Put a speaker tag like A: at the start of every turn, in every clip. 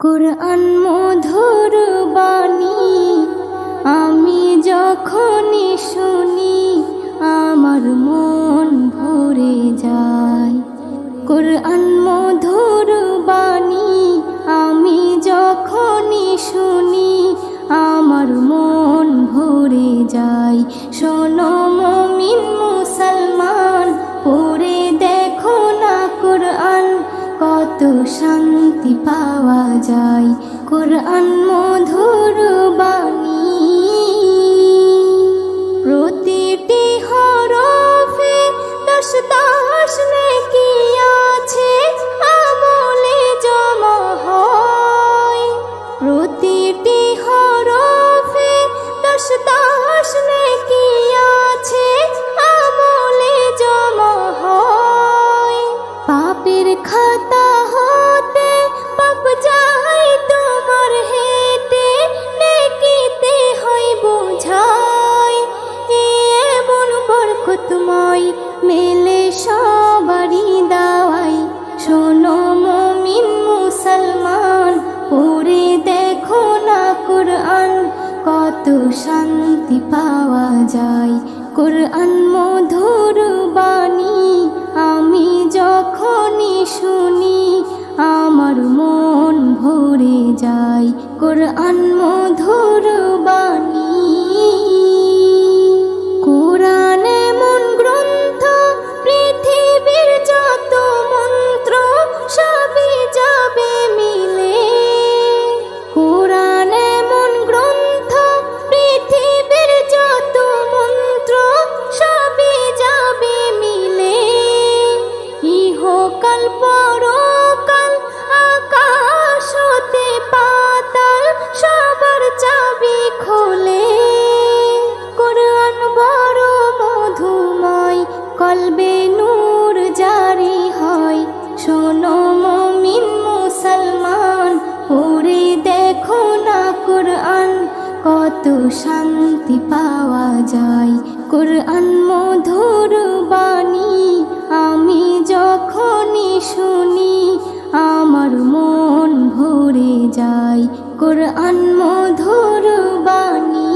A: কুরআন মধুর বাণী আমি যখনই শুনি আমার মন ভরে যায়। কুরআন মধুর বাণী আমি যখনই শুনি আমার মন ভরে যায়। শোনো মুমিন মুসলমান, পড়ে দেখো না কুরআন, কত শান্তি পাওয়া যায়। কুরআন মধুর বাণী প্রতিটি হরফে 10 নেকি আছে, আমলে জমা হয়। প্রতিটি হরফে 10 নেকি আছে, আমলে জমা হয়। পাপের খাতা হতে পাপ যায় তোমার হেঁটে, নেকিতে হয় বোঝাই। এমন বরকতময় মেলে সবারই দাওয়াই। শোনো মুমিন মুসলমান, পড়ে দেখো না কুরআন, কত শান্তি পাওয়া যায়। কুরআন মধুর বাণী আমি যখনই শুনি আমার মন ভরে যায়। কুরআন মধুর বাণী কুরআন এমন গ্রন্থ, পৃথিবীর যত মন্ত্র সবই যাবে মিলে। কুরআন এমন গ্রন্থ, পৃথিবীর যত মন্ত্র সবই যাবে মিলে। ইহকাল পরকাল আকাশ হতে পাতাল সবার চাবি খোলে। কুরআন বড় মধুময়, কলবে নূর জারি হয়। শোনো মুমিন মুসলমান, পড়ে দেখো না কুরআন, কত শান্তি পাওয়া যায়। কুরআন মধুর বাণী আমি যখনই শুনি আমার মন ভরে যায়। কুরআন মধুর বাণী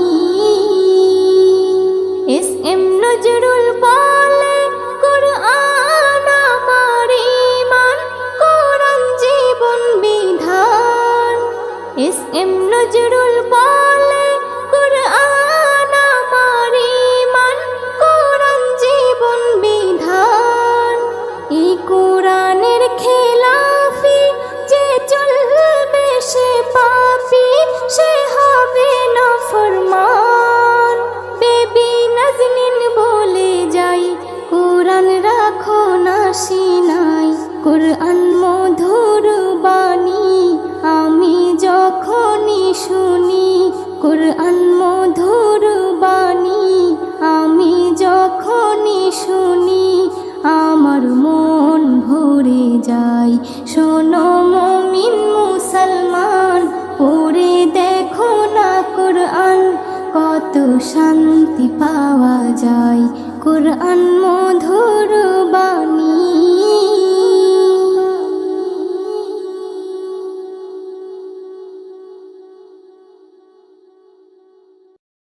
A: এস.এম. নজরুল বলে, কুরআন আমার ঈমান, কুরআন জীবন বিধান। এস.এম. নজরুল বলে, কুরআন আমার ঈমান, কুরআন জীবন বিধান। এই কুরআনের খেলাফি যে চলবে সে পাপী, সে হবে নাফরমান। বেবি নাজনীন বলে যাই, কুরআন রাখো না সিনায়। কুরআন মধুর বাণী আমি যখনই শুনি, কুরআন মধুর বাণী আমি যখনই শুনি আমার মন ভরে যায়। শোনো মুমিন মুসলমান, পড়ে দেখো না কুরআন, কত শান্তি পাওয়া যায়। কুরআন মধুর বাণী।